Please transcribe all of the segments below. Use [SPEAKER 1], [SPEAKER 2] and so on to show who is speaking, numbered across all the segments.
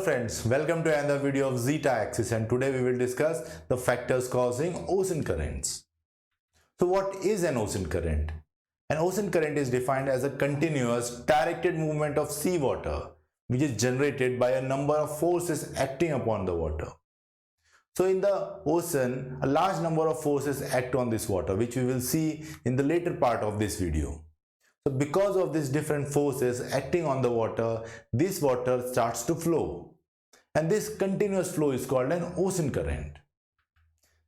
[SPEAKER 1] friends, welcome to another video of Zeta Axis, and today we will discuss the factors causing ocean currents. So what is an ocean current? An ocean current is defined as a continuous directed movement of seawater which is generated by a number of forces acting upon the water. So in the ocean, a large number of forces act on this water, which we will see in the later part of this video. So because of these different forces acting on the water, this water starts to flow. And this continuous flow is called an ocean current.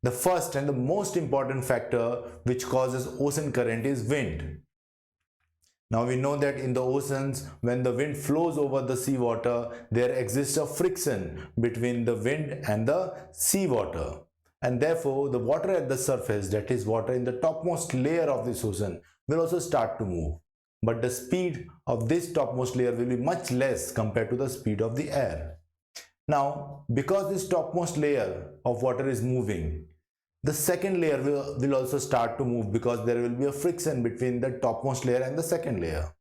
[SPEAKER 1] The first and the most important factor which causes ocean current is wind. Now we know that in the oceans, when the wind flows over the seawater, there exists a friction between the wind and the seawater. And therefore, the water at the surface, that is water in the topmost layer of this ocean, will also start to move. But the speed of this topmost layer will be much less compared to the speed of the air. Now, because this topmost layer of water is moving, the second layer will also start to move because there will be a friction between the topmost layer and the second layer.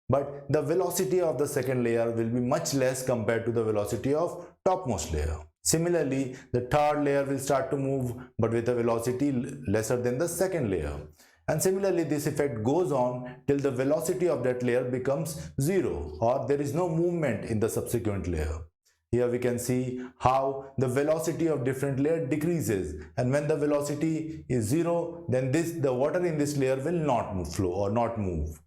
[SPEAKER 1] But the velocity of the second layer will be much less compared to the velocity of topmost layer. Similarly, the third layer will start to move but with a velocity lesser than the second layer. And similarly, this effect goes on till the velocity of that layer becomes zero, or there is no movement in the subsequent layer. Here we can see how the velocity of different layer decreases, and when the velocity is zero, then the water in this layer will not flow or not move.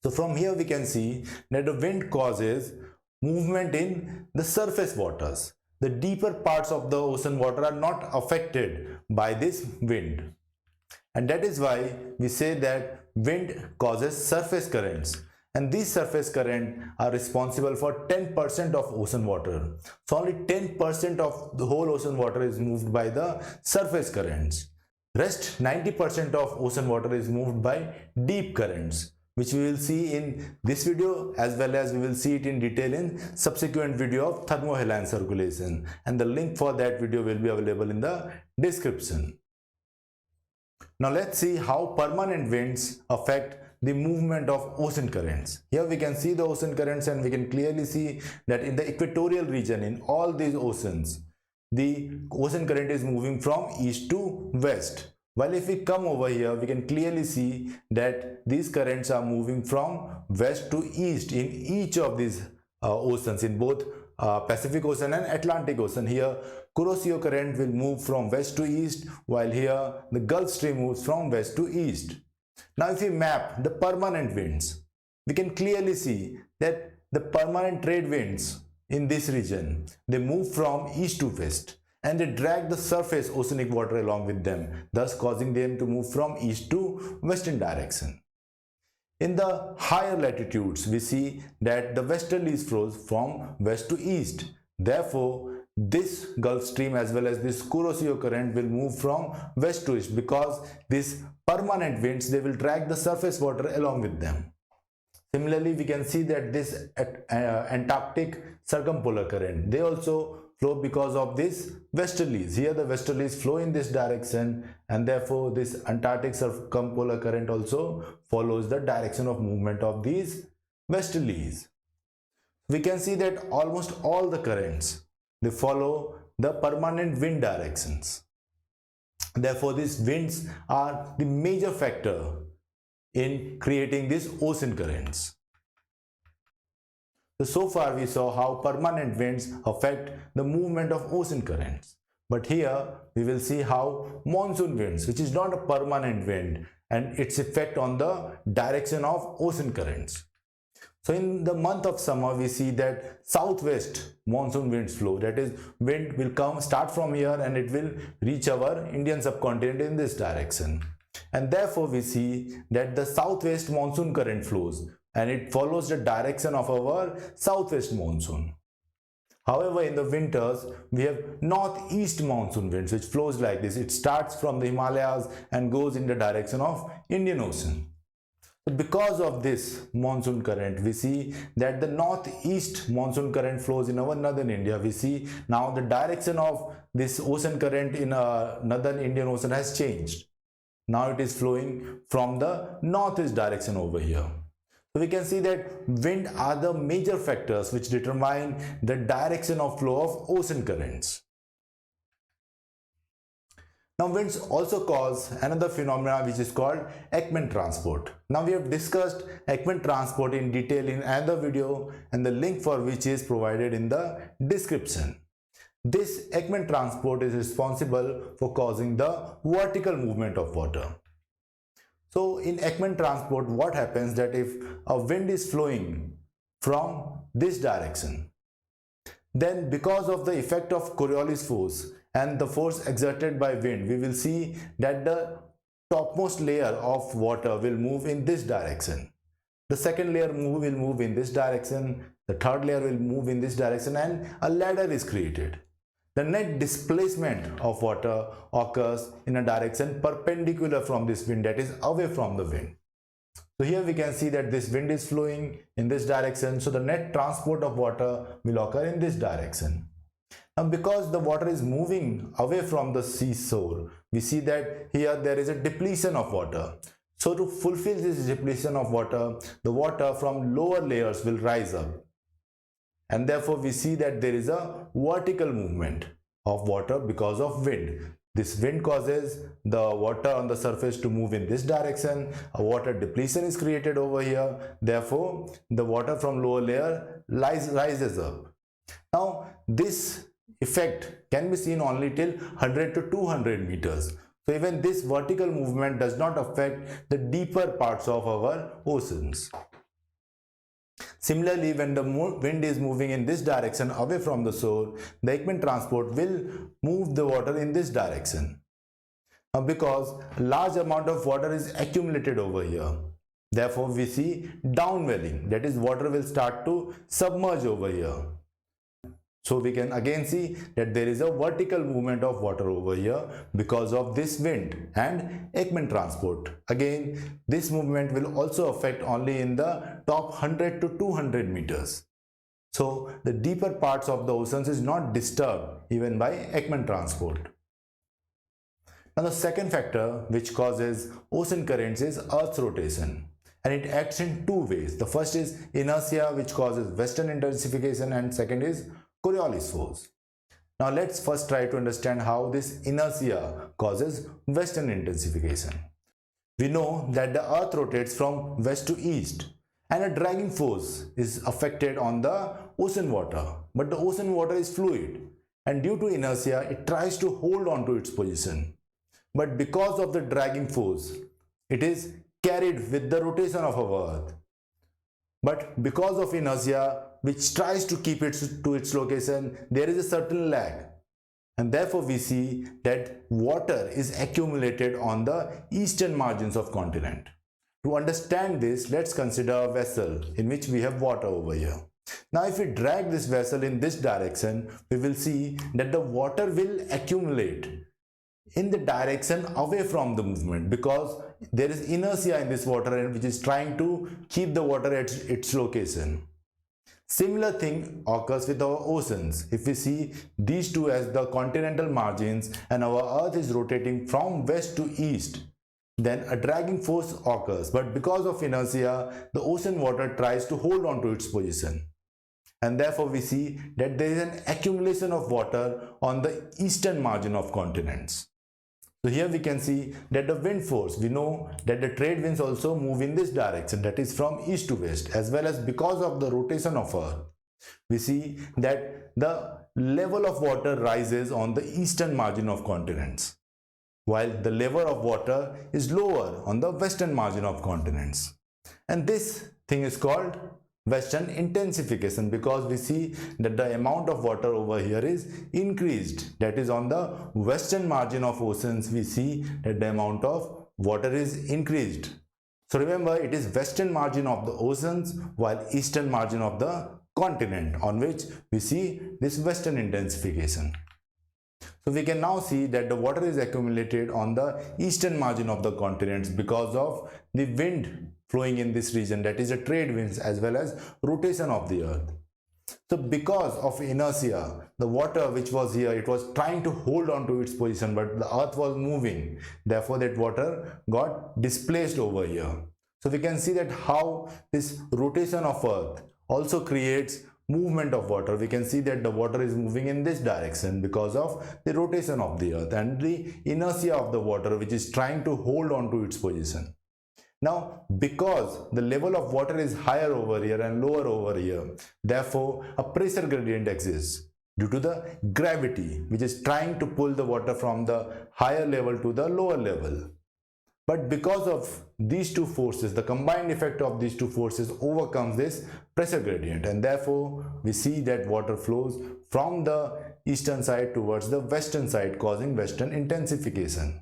[SPEAKER 1] So from here we can see that the wind causes movement in the surface waters. The deeper parts of the ocean water are not affected by this wind. And that is why we say that wind causes surface currents, and these surface currents are responsible for 10% of ocean water. So only 10% of the whole ocean water is moved by the surface currents. Rest 90% of ocean water is moved by deep currents, which we will see in this video, as well as we will see it in detail in subsequent video of thermohaline circulation, and the link for that video will be available in the description. Now let's see how permanent winds affect the movement of ocean currents. Here we can see the ocean currents, and we can clearly see that in the equatorial region, in all these oceans, the ocean current is moving from east to west. While if we come over here, we can clearly see that these currents are moving from west to east in each of these oceans, in both Pacific Ocean and Atlantic Ocean. Here coris current will move from west to east, while here the Gulf Stream moves from west to east. Now if we map the permanent winds, we can clearly see that the permanent trade winds in this region, they move from east to west, and they drag the surface oceanic water along with them, thus causing them to move from east to western direction. In the higher latitudes, we see that the westerlies flows from west to east. Therefore, this Gulf Stream as well as this coris current will move from west to east, because these permanent winds, they will drag the surface water along with them. Similarly, we can see that this Antarctic circumpolar current, they also flow because of this westerlies. Here the westerlies flow in this direction, and therefore this Antarctic circumpolar current also follows the direction of movement of these westerlies. We can see that almost all the currents, they follow the permanent wind directions. Therefore these winds are the major factor in creating these ocean currents. So far we saw how permanent winds affect the movement of ocean currents. But here we will see how monsoon winds, which is not a permanent wind, and its effect on the direction of ocean currents. So in the month of summer, we see that southwest monsoon winds flow. That is, wind will start from here and it will reach our Indian subcontinent in this direction. And therefore we see that the southwest monsoon current flows, and it follows the direction of our southwest monsoon. However, in the winters, we have northeast monsoon winds, which flows like this. It starts from the Himalayas and goes in the direction of Indian Ocean. Because of this monsoon current, we see that the northeast monsoon current flows in our northern India. We see now the direction of this ocean current in northern Indian Ocean has changed. Now it is flowing from the northeast direction over here. So we can see that wind are the major factors which determine the direction of flow of ocean currents. Now winds also cause another phenomena which is called Ecan Transport. Now we have discussed Ecan Transport in detail in another video, and the link for which is provided in the description. This Ecan Transport is responsible for causing the vertical movement of water. So in Ecan Transport, what happens that if a wind is flowing from this direction, then because of the effect of Coriolis force and the force exerted by wind, we will see that the topmost layer of water will move in this direction. The second layer will move in this direction, the third layer will move in this direction, and a ladder is created. The net displacement of water occurs in a direction perpendicular from this wind, that is away from the wind. So here we can see that this wind is flowing in this direction, so the net transport of water will occur in this direction. Now because the water is moving away from the seashore, we see that here there is a depletion of water. So to fulfill this depletion of water, the water from lower layers will rise up. And therefore we see that there is a vertical movement of water because of wind. This wind causes the water on the surface to move in this direction. A water depletion is created over here. Therefore, the water from lower layer rises up. Now, this effect can be seen only till 100 to 200 meters. So even this vertical movement does not affect the deeper parts of our oceans. Similarly, when the wind is moving in this direction away from the shore, the Ecan Transport will move the water in this direction. Now because a large amount of water is accumulated over here, therefore we see downwelling, that is water will start to submerge over here. So we can again see that there is a vertical movement of water over here because of this wind and Ecan Transport. Again, this movement will also affect only in the top 100 to 200 meters. So the deeper parts of the oceans is not disturbed even by Ecan Transport. Now the second factor which causes ocean currents is Earth's rotation, and it acts in two ways. The first is inertia, which causes western intensification, and second is Coriolis force. Now let's first try to understand how this inertia causes western intensification. We know that the earth rotates from west to east and a dragging force is affected on the ocean water, but the ocean water is fluid and due to inertia it tries to hold on to its position, but because of the dragging force it is carried with the rotation of our earth. But because of inertia which tries to keep it to its location, there is a certain lag, and therefore we see that water is accumulated on the eastern margins of continent. To understand this, let's consider a vessel in which we have water over here. Now if we drag this vessel in this direction, we will see that the water will accumulate in the direction away from the movement because there is inertia in this water which is trying to keep the water at its location. Similar thing occurs with our oceans. If we see these two as the continental margins and our earth is rotating from west to east, then a dragging force occurs, but because of inertia the ocean water tries to hold on to its position, and therefore we see that there is an accumulation of water on the eastern margin of continents. So here we can see that the wind force, we know that the trade winds also move in this direction, that is from east to west, as well as because of the rotation of earth, we see that the level of water rises on the eastern margin of continents, while the level of water is lower on the western margin of continents. And this thing is called western intensification because we see that the amount of water over here is increased, that is on the western margin of oceans we see that the amount of water is increased. So remember, it is western margin of the oceans while eastern margin of the continent on which we see this western intensification. So we can now see that the water is accumulated on the eastern margin of the continents because of the wind flowing in this region, that is the trade winds as well as rotation of the earth. So because of inertia, the water which was here, it was trying to hold on to its position, but the earth was moving, therefore that water got displaced over here. So we can see that how this rotation of earth also creates movement of water. We can see that the water is moving in this direction because of the rotation of the earth and the inertia of the water, which is trying to hold on to its position. Now, because the level of water is higher over here and lower over here, therefore a pressure gradient exists due to the gravity, which is trying to pull the water from the higher level to the lower level. But because of these two forces, the combined effect of these two forces overcomes this pressure gradient, and therefore we see that water flows from the eastern side towards the western side, causing western intensification.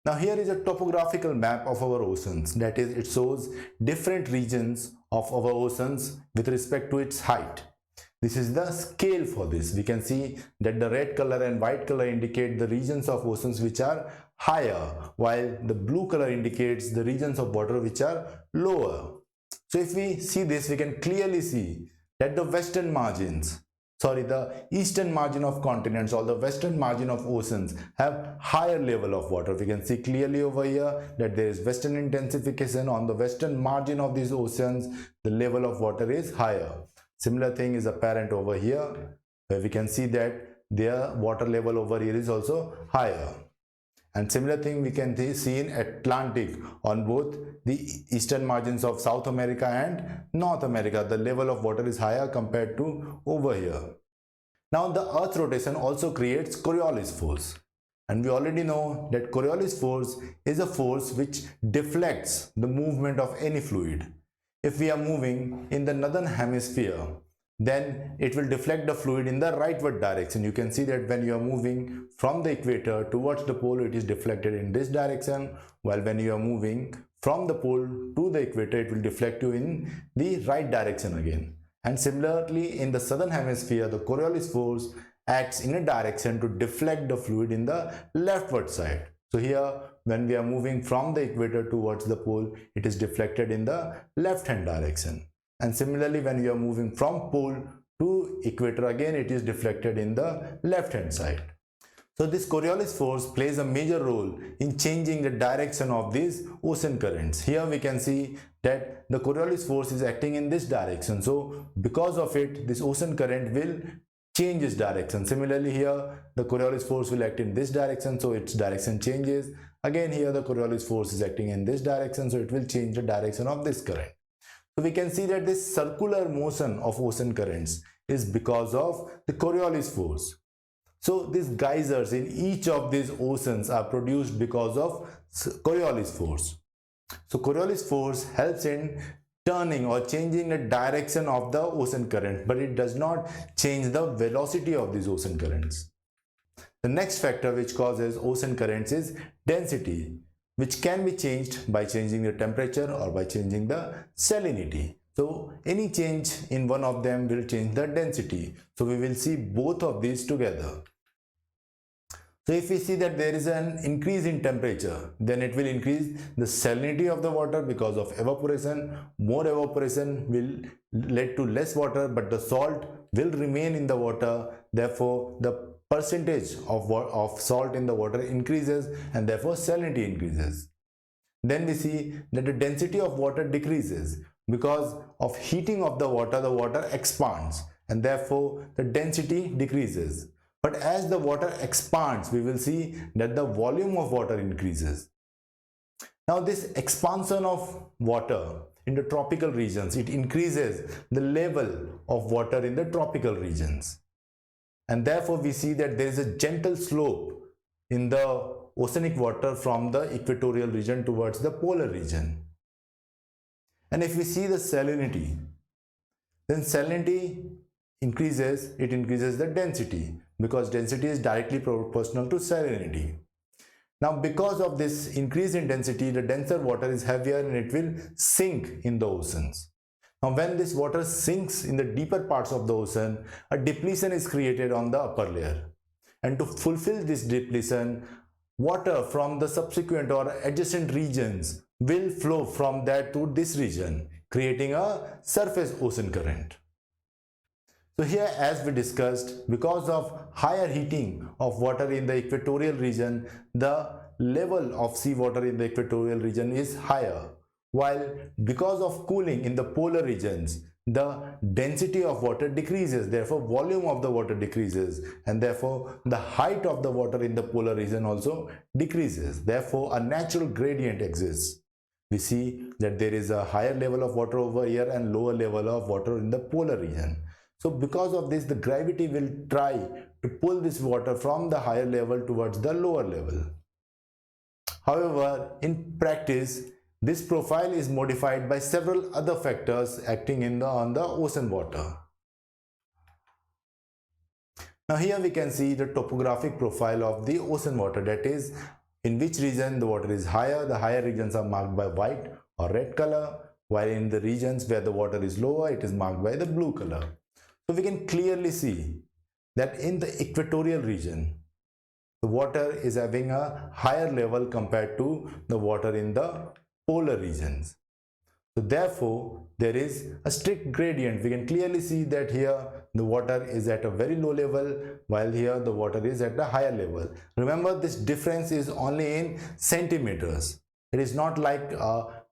[SPEAKER 1] Now here is a topographical map of our oceans, that is, it shows different regions of our oceans with respect to its height. This is the scale for this. We can see that the red color and white color indicate the regions of oceans which are higher, while the blue color indicates the regions of water which are lower. So if we see this, we can clearly see that the eastern margin of continents or the western margin of oceans have higher level of water. We can see clearly over here that there is western intensification. On the western margin of these oceans, the level of water is higher. Similar thing is apparent over here, where we can see that their water level over here is also higher. And similar thing we can see in Atlantic on both the eastern margins of South America and North America. The level of water is higher compared to over here. Now the earth rotation also creates Coriolis force. And we already know that Coriolis force is a force which deflects the movement of any fluid. If we are moving in the northern hemisphere, then it will deflect the fluid in the rightward direction. You can see that when you are moving from the equator towards the pole, it is deflected in this direction, while when you are moving from the pole to the equator, it will deflect you in the right direction again. And similarly, in the southern hemisphere, the Coriolis force acts in a direction to deflect the fluid in the leftward side. So here, when we are moving from the equator towards the pole, it is deflected in the left hand direction. And similarly, when we are moving from pole to equator, again it is deflected in the left hand side. So this Coriolis force plays a major role in changing the direction of these ocean currents. Here we can see that the Coriolis force is acting in this direction. So because of it, this ocean current will change its direction. Similarly, here the Coriolis force will act in this direction, so its direction changes. Again, here the Coriolis force is acting in this direction, so it will change the direction of this current. So we can see that this circular motion of ocean currents is because of the Coriolis force. So these geysers in each of these oceans are produced because of Coriolis force. So Coriolis force helps in turning or changing the direction of the ocean current, but it does not change the velocity of these ocean currents. The next factor which causes ocean currents is density, which can be changed by changing the temperature or by changing the salinity. So any change in one of them will change the density. So we will see both of these together. So if we see that there is an increase in temperature, then it will increase the salinity of the water because of evaporation. More evaporation will lead to less water, but the salt will remain in the water. Therefore, the percentage of salt in the water increases and therefore salinity increases. Then we see that the density of water decreases because of heating of the water expands and therefore the density decreases. But as the water expands, we will see that the volume of water increases. Now this expansion of water in the tropical regions, it increases the level of water in the tropical regions. And therefore we see that there is a gentle slope in the oceanic water from the equatorial region towards the polar region. And if we see the salinity, then salinity increases, it increases the density because density is directly proportional to salinity. Now because of this increase in density, the denser water is heavier and it will sink in the oceans. Now when this water sinks in the deeper parts of the ocean, a depletion is created on the upper layer. And to fulfill this depletion, water from the subsequent or adjacent regions will flow from that to this region, creating a surface ocean current. So here, as we discussed, because of higher heating of water in the equatorial region, the level of seawater in the equatorial region is higher, while because of cooling in the polar regions, the density of water decreases, therefore volume of the water decreases, and therefore the height of the water in the polar region also decreases. Therefore a natural gradient exists. We see that there is a higher level of water over here and lower level of water in the polar region. So because of this, the gravity will try to pull this water from the higher level towards the lower level. However, in practice, this profile is modified by several other factors acting on the ocean water. Now here we can see the topographic profile of the ocean water, that is, in which region the water is higher. The higher regions are marked by white or red color, while in the regions where the water is lower, it is marked by the blue color. So we can clearly see that in the equatorial region, the water is having a higher level compared to the water in the polar regions. So therefore, there is a strict gradient. We can clearly see that here the water is at a very low level, while here the water is at a higher level. Remember, this difference is only in centimeters. It is not like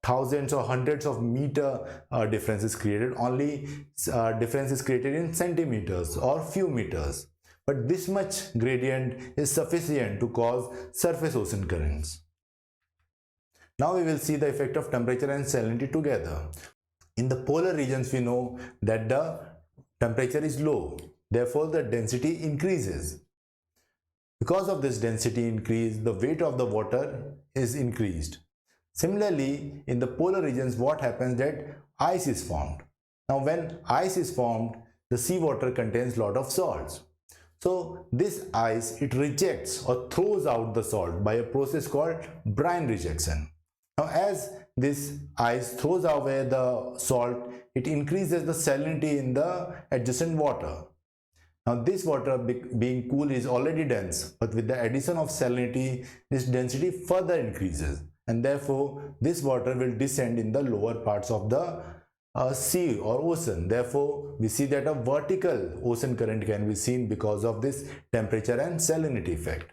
[SPEAKER 1] thousands or hundreds of meter difference is created. Only difference is created in centimeters or few meters. But this much gradient is sufficient to cause surface ocean currents. Now we will see the effect of temperature and salinity together. In the polar regions, we know that the temperature is low, therefore the density increases. Because of this density increase, the weight of the water is increased. Similarly, in the polar regions, what happens that ice is formed. Now when ice is formed, the seawater contains lot of salts. So this ice, it rejects or throws out the salt by a process called brine rejection. Now as this ice throws away the salt, it increases the salinity in the adjacent water. Now this water being cool is already dense, but with the addition of salinity, this density further increases, and therefore this water will descend in the lower parts of the sea or ocean. Therefore we see that a vertical ocean current can be seen because of this temperature and salinity effect.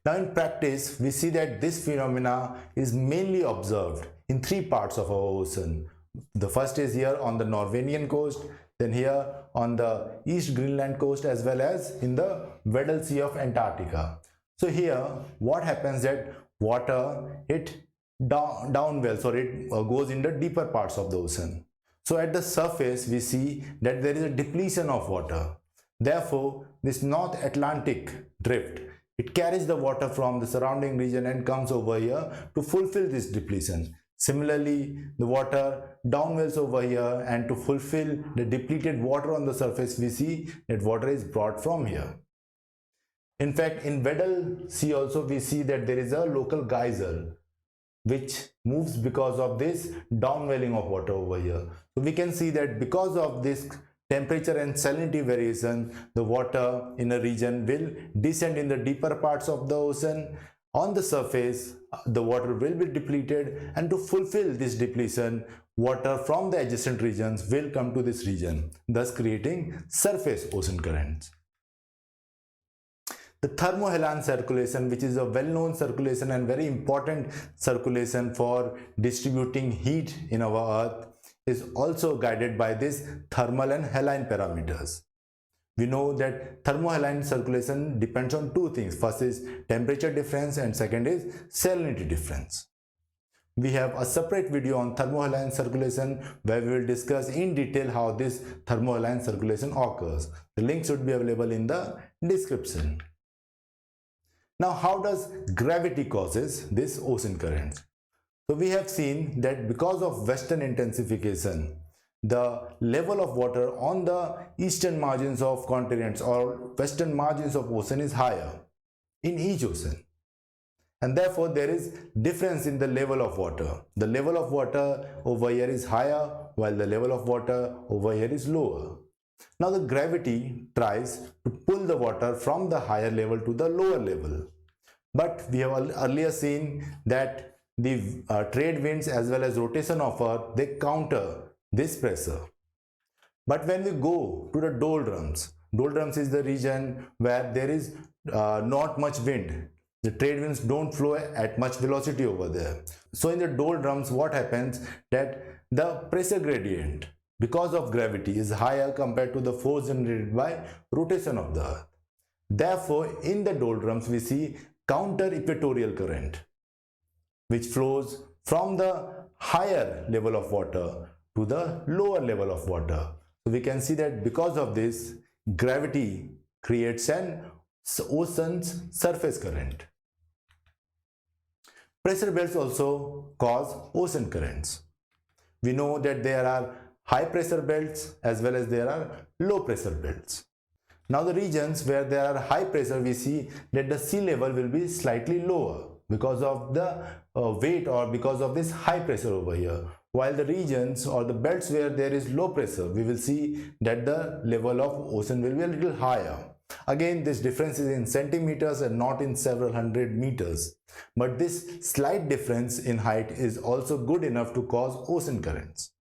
[SPEAKER 1] Now in practice, we see that this phenomena is mainly observed in three parts of our ocean. The first is here on the Norwegian coast, then here on the East Greenland coast, as well as in the Weddell Sea of Antarctica. So here what happens that water, it downwells, or it goes in the deeper parts of the ocean. So at the surface we see that there is a depletion of water. Therefore this North Atlantic drift, it carries the water from the surrounding region and comes over here to fulfill this depletion. Similarly, the water downwells over here, and to fulfill the depleted water on the surface, we see that water is brought from here. In fact, in Weddell Sea also we see that there is a local geyser which moves because of this downwelling of water over here. So we can see that because of this temperature and salinity variation, the water in a region will descend in the deeper parts of the ocean. On the surface, the water will be depleted, and to fulfill this depletion, water from the adjacent regions will come to this region, thus creating surface ocean currents. The thermohaline circulation, which is a well-known circulation and very important circulation for distributing heat in our earth, is also guided by this thermal and haline parameters. We know that thermohaline circulation depends on two things. First is temperature difference, and second is salinity difference. We have a separate video on thermohaline circulation where we will discuss in detail how this thermohaline circulation occurs. The link should be available in the description. Now, how does gravity causes this ocean currents? So we have seen that because of western intensification, the level of water on the eastern margins of continents or western margins of ocean is higher in each ocean, and therefore there is difference in the level of water. The level of water over here is higher, while the level of water over here is lower. Now the gravity tries to pull the water from the higher level to the lower level, but we have earlier seen that the trade winds as well as rotation of earth, they counter this pressure. But when we go to the doldrums is the region where there is not much wind. The trade winds don't flow at much velocity over there. So in the doldrums, what happens that the pressure gradient because of gravity is higher compared to the force generated by rotation of the earth. Therefore, in the doldrums, we see counter equatorial current, which flows from the higher level of water to the lower level of water. So we can see that because of this, gravity creates an ocean's surface current. Pressure belts also cause ocean currents. We know that there are high pressure belts as well as there are low pressure belts. Now the regions where there are high pressure, we see that the sea level will be slightly lower because of the weight or because of this high pressure over here. While the regions or the belts where there is low pressure, we will see that the level of ocean will be a little higher. Again, this difference is in centimeters and not in several hundred meters. But this slight difference in height is also good enough to cause ocean currents.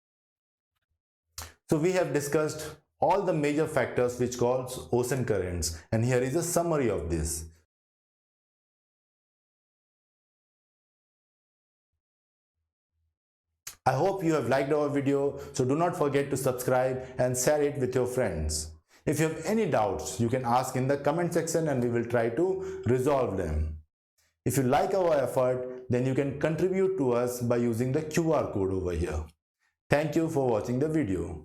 [SPEAKER 1] So we have discussed all the major factors which cause ocean currents, and here is a summary of this. I hope you have liked our video, so do not forget to subscribe and share it with your friends. If you have any doubts, you can ask in the comment section and we will try to resolve them. If you like our effort, then you can contribute to us by using the QR code over here. Thank you for watching the video.